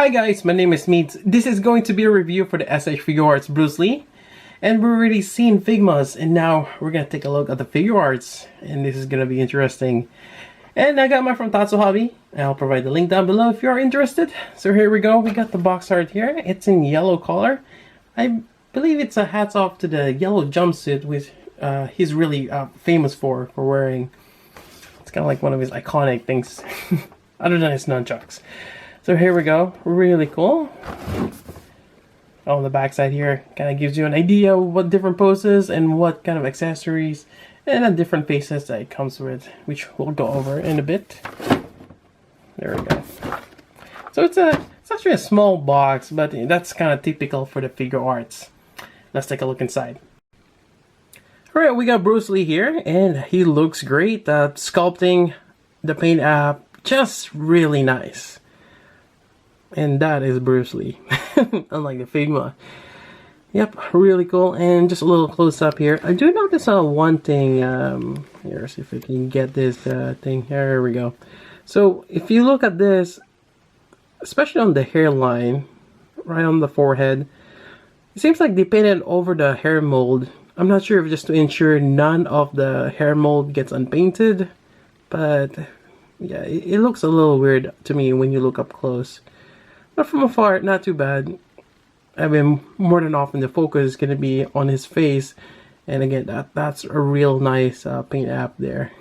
Hi guys, my name is Meats. This is going to be a review for the SH Figuarts Bruce Lee. And we've already seen Figmas, and now we're going to take a look at the Figuarts. And this is going to be interesting. And I got mine from Tatsu Hobby. I'll provide the link down below if you are interested. So here we go, we got the box art here. It's in yellow color. I believe it's a hats off to the yellow jumpsuit, which he's really famous for wearing. It's kind of like one of his iconic things, other than his nunchucks. So here we go, really cool. On the back side here, kind of gives you an idea of what different poses and what kind of accessories and the different faces that it comes with, which we'll go over in a bit. There we go. So it's actually a small box, but that's kind of typical for the Figuarts. Let's take a look inside. Alright, we got Bruce Lee here, and he looks great. Sculpting the paint app, just really nice. And that is Bruce Lee, unlike the Figma. Yep, really cool. And just a little close up here. I do notice one thing. Here, see if we can get this thing. Here we go. So if you look at this, especially on the hairline, right on the forehead, it seems like they painted over the hair mold. I'm not sure if just to ensure none of the hair mold gets unpainted, but yeah, it looks a little weird to me when you look up close. But from afar, not too bad. I mean, more than often the focus is going to be on his face. And again, that's a real nice paint app there.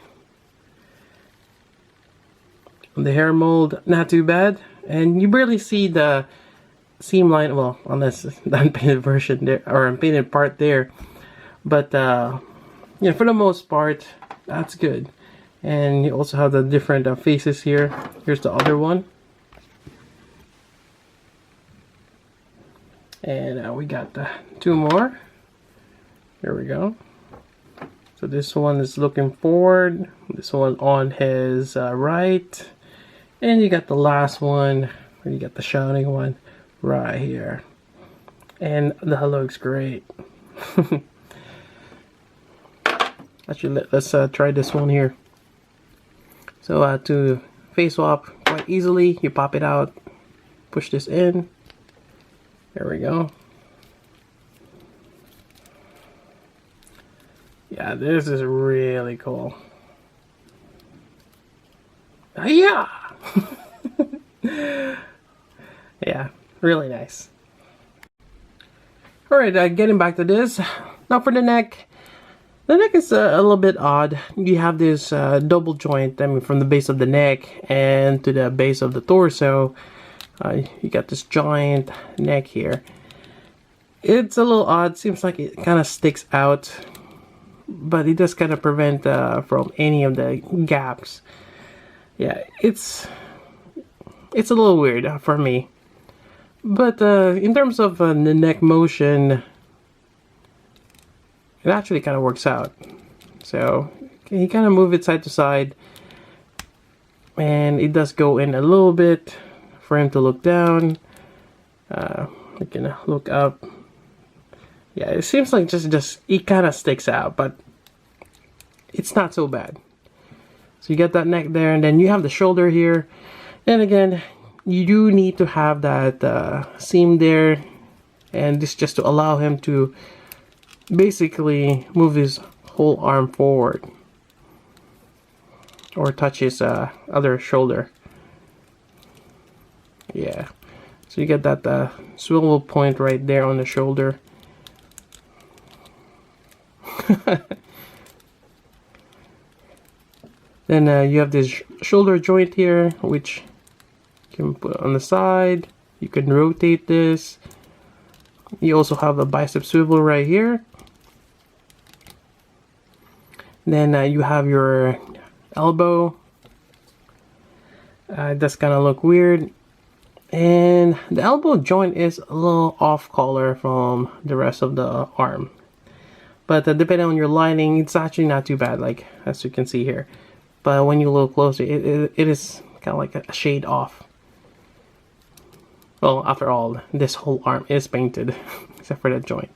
On the hair mold, not too bad. And you barely see the seam line, well, unless the unpainted version there, or unpainted part there. But, yeah, for the most part, that's good. And you also have the different faces here. Here's the other one. And we got two more. Here we go. So this one is looking forward. This one on his right. And you got the last one. You got the shining one right here. And that looks great. Actually, let's try this one here. So to face swap quite easily, you pop it out, push this in. There we go. Yeah, this is really cool. Yeah. Yeah, really nice. Alright, getting back to this. Now for the neck. The neck is a little bit odd. You have this double joint, I mean, from the base of the neck and to the base of the torso. You got this giant neck here. It's a little odd. Seems like it kind of sticks out, but it does kind of prevent from any of the gaps. Yeah, it's a little weird for me. But in terms of the neck motion, it actually kind of works out. So you kind of move it side to side, and it does go in a little bit for him to look down. You can look up. Yeah, it seems like just it kind of sticks out, but it's not so bad. So you got that neck there, and then you have the shoulder here. And again, you do need to have that seam there, and this just to allow him to basically move his whole arm forward or touch his other shoulder. Yeah, so you get that swivel point right there on the shoulder. Then you have this shoulder joint here, which you can put on the side. You can rotate this. You also have a bicep swivel right here. Then you have your elbow. It does kind of look weird. And the elbow joint is a little off color from the rest of the arm. But depending on your lighting, it's actually not too bad, like as you can see here. But when you look closer, it is kind of like a shade off. Well, after all, this whole arm is painted, except for the joint.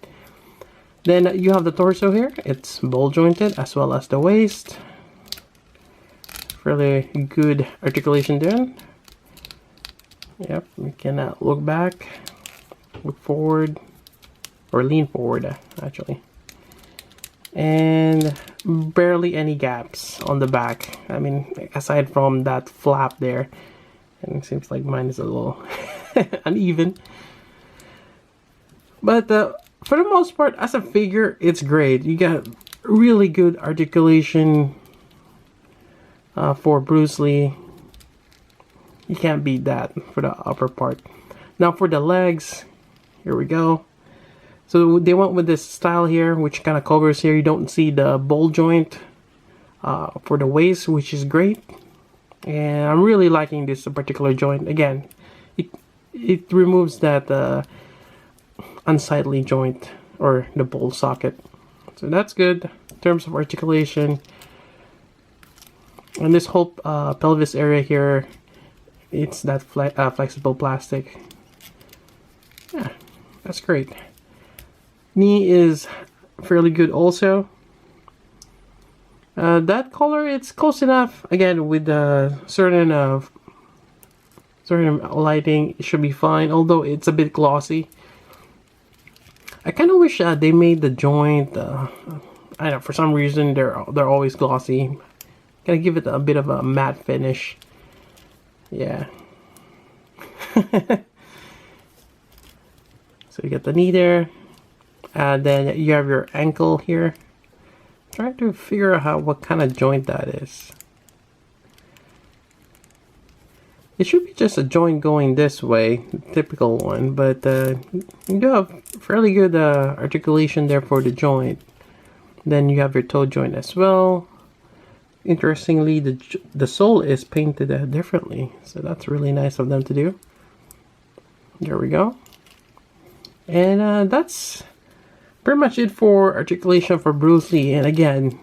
Then you have the torso here. It's ball jointed, as well as the waist. Fairly good articulation there. Yep, we can look back, look forward, or lean forward actually. And barely any gaps on the back. I mean, aside from that flap there. And it seems like mine is a little uneven. But for the most part, as a figure, it's great. You got really good articulation for Bruce Lee. You can't beat that for the upper part. Now for the legs, here we go. So they went with this style here, which kind of covers here. You don't see the ball joint for the waist, which is great. And I'm really liking this particular joint. Again, it removes that unsightly joint or the ball socket. So that's good in terms of articulation. And this whole pelvis area here, it's that flexible plastic. Yeah, that's great. Knee is fairly good also. That color, it's close enough. Again, with certain lighting, it should be fine. Although it's a bit glossy. I kind of wish they made the joint. I don't know, for some reason they're always glossy. Gotta give it a bit of a matte finish. Yeah. So you got the knee there. Then you have your ankle here. Try to figure out what kind of joint that is. It should be just a joint going this way, typical one, but you do have fairly good articulation there for the joint. Then you have your toe joint as well. Interestingly, the sole is painted differently, so that's really nice of them to do. There we go. And that's pretty much it for articulation for Bruce Lee. And again,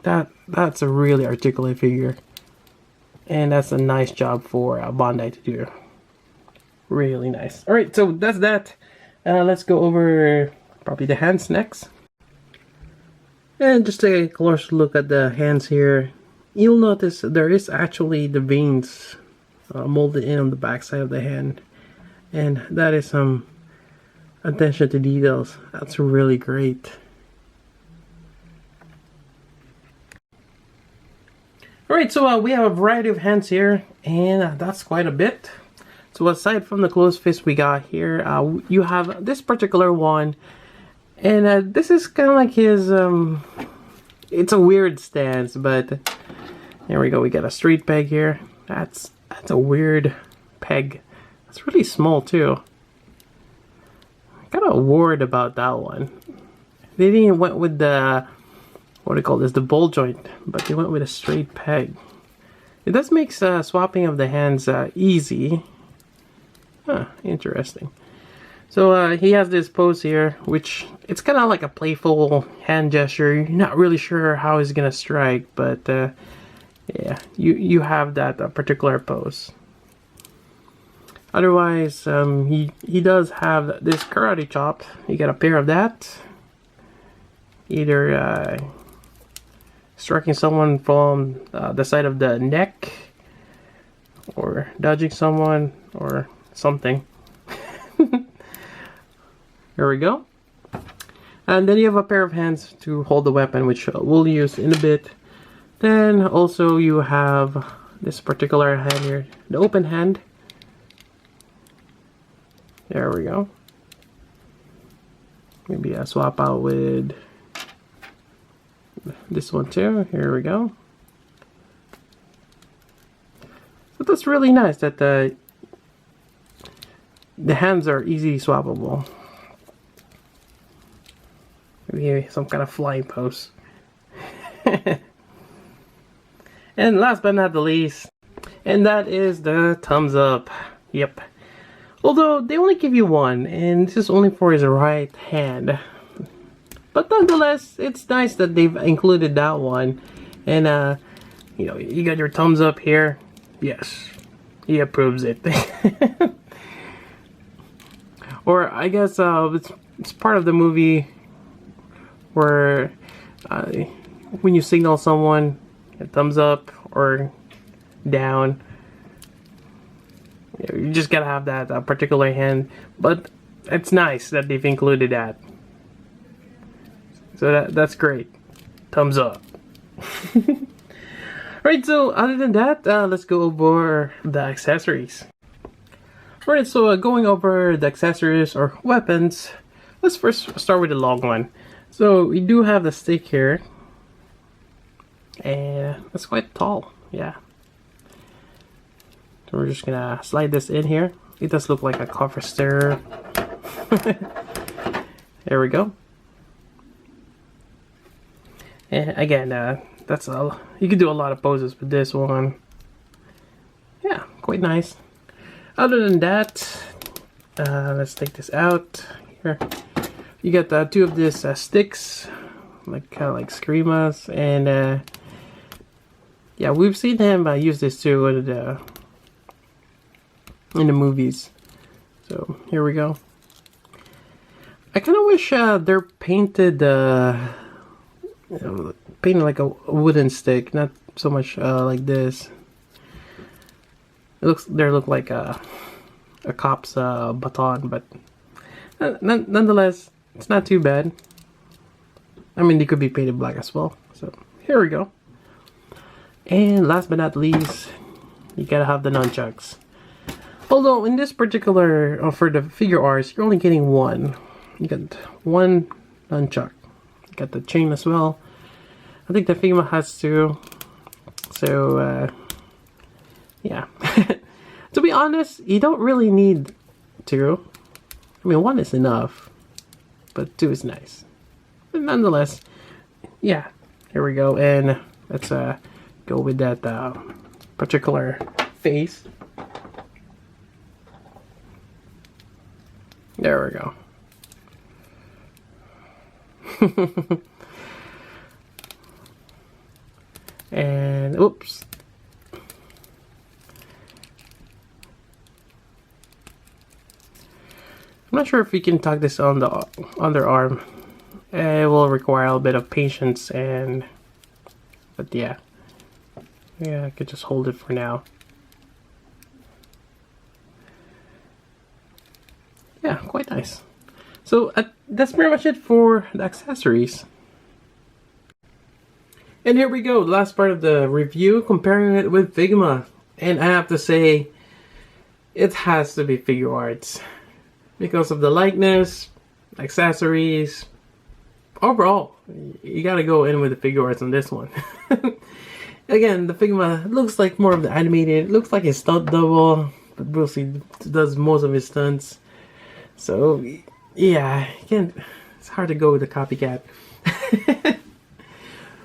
that's a really articulate figure. And that's a nice job for Bandai to do. Really nice. Alright, so that's that. Let's go over probably the hands next. And just take a closer look at the hands here. You'll notice there is actually the veins molded in on the back side of the hand. And that is some attention to details. That's really great. Alright, so we have a variety of hands here, and that's quite a bit. So aside from the closed fist we got here, you have this particular one, and this is kind of like his, it's a weird stance, but there we go, we got a straight peg here. That's a weird peg. It's really small too. Kind of worried about that one. They didn't went with the, what do you call this, the ball joint, but they went with a straight peg. It does make swapping of the hands easy. Huh, interesting. So he has this pose here, which it's kind of like a playful hand gesture. You're not really sure how he's gonna strike, but yeah, you have that particular pose. Otherwise, he does have this karate chop. You got a pair of that. Either striking someone from the side of the neck, or dodging someone, or something. There we go. And then you have a pair of hands to hold the weapon, which we'll use in a bit. Then also you have this particular hand here, the open hand. There we go. Maybe I swap out with this one too. Here we go. So that's really nice that the hands are easily swappable. Maybe some kind of flying pose. And last but not the least, and that is the thumbs up. Yep. Although they only give you one, and this is only for his right hand. But nonetheless, it's nice that they've included that one. And you know, you got your thumbs up here. Yes, he approves it. Or I guess it's part of the movie where when you signal someone, a thumbs up or down, You just gotta have that particular hand, but it's nice that they've included that. So that's great. Thumbs up. Right, so other than that, let's go over the accessories. Alright, so going over the accessories or weapons, let's first start with the long one. So we do have the stick here, and it's quite tall, yeah. So we're just gonna slide this in here. It does look like a cover stirrer. There we go. And again, that's all. You can do a lot of poses with this one. Yeah, quite nice. Other than that, let's take this out here. You got two of these sticks, like kind of like screamers, and yeah, we've seen him use this too in the movies. So here we go. I kind of wish they're painted. You know, painted like a wooden stick, not so much like this. They look like a cop's baton, but nonetheless, it's not too bad. I mean, they could be painted black as well. So here we go. And last but not least, you gotta have the nunchucks. Although in this particular, for the Figuarts, you're only getting one. You got one nunchuck. Got the chain as well. I think the Figma has two. So yeah. To be honest, you don't really need two. I mean, one is enough, but two is nice. But nonetheless, yeah. Here we go, and let's go with that particular face. There we go. And oops. I'm not sure if we can tuck this on the underarm. It will require a bit of patience, but yeah. Yeah, I could just hold it for now. Yeah, quite nice. So that's pretty much it for the accessories. And here we go, the last part of the review, comparing it with Figma. And I have to say, it has to be Figuarts. Because of the likeness, accessories, overall, you gotta go in with the Figuarts on this one. Again, the Figma looks like more of the animated, it looks like a stunt double, but Bruce Lee does most of his stunts. So, yeah, it's hard to go with the copycat.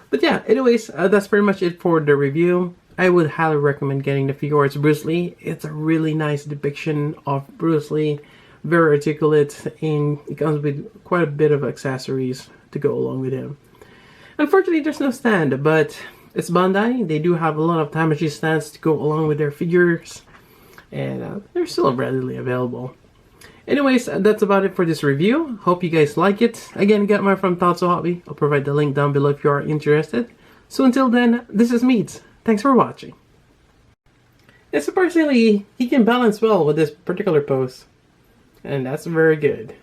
But yeah, anyways, that's pretty much it for the review. I would highly recommend getting the Figuarts Bruce Lee. It's a really nice depiction of Bruce Lee. Very articulate, and it comes with quite a bit of accessories to go along with him. Unfortunately, there's no stand, but it's Bandai. They do have a lot of time machine stands to go along with their figures, and they're still readily available. Anyways, that's about it for this review. Hope you guys like it. Again, get more from Tatsu Hobby. I'll provide the link down below if you are interested. So until then, this is Meats. Thanks for watching. And surprisingly, he can balance well with this particular pose. And that's very good.